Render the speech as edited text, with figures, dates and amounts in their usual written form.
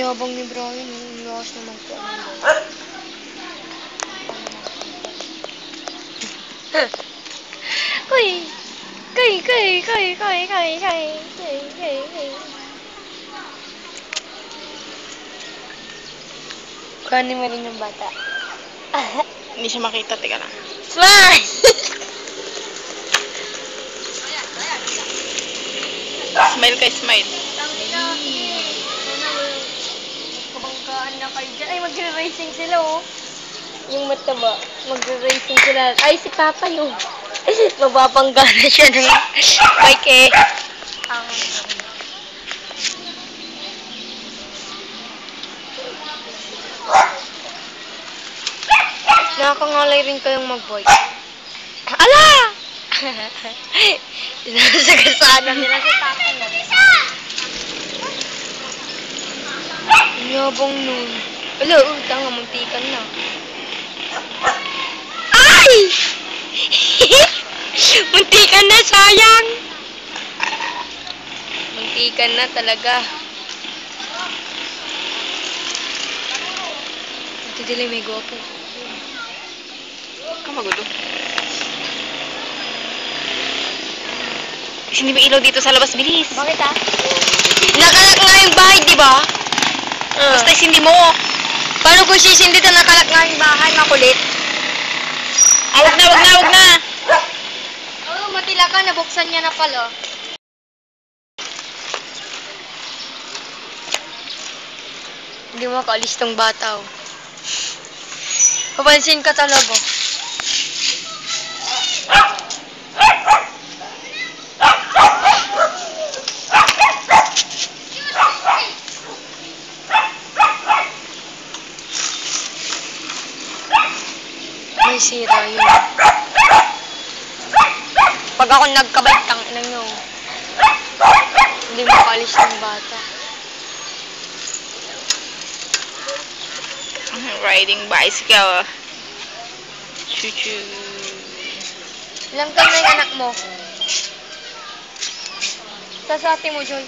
Yabang ni Brian. Lakas naman ko. Koy! Koy! Koy! Koy! Koy! Koy! Koy! Koy! Koy! Koy! Kuhanin mo rin yung bata. Hindi siya makita. Teka lang. Smile! Smile ka, smile. Magkabanggaan na kayo dyan. Ay, magre-racing sila, oh. Yung mataba. Magre-racing sila. Ay, si Papa yun. Mababangga na siya ng bike, eh. Nakakangalay rin kayong mag-bike. Ala! Sinasagasana nila si Papa yun. Yabang nun. Ala, tanga, muntikan na. Ay! Muntikan na, sayang. Muntikan na talaga. Ito dili may gwapo. Ka magulo. Hindi ba ilaw dito sa labas? Bilis. Bakit, ah? Nakalak nga yung bahay, di ba? Basta hindi mo. Paano kung sisindi na nakalak nga yung bahay, makulit? Wag na, wag na, wag na. Oo, matila ka, nabuksan niya na pala. Hindi mo makaalis tong bata, oh. Papansin ka talaga. May sira yun. Pag ako nagkabait, tangina nyo. Hindi makaalis ng bata. Riding bicycle. Choo-choo. Ilang taon na yung anak mo? Sa ate mo, Joy.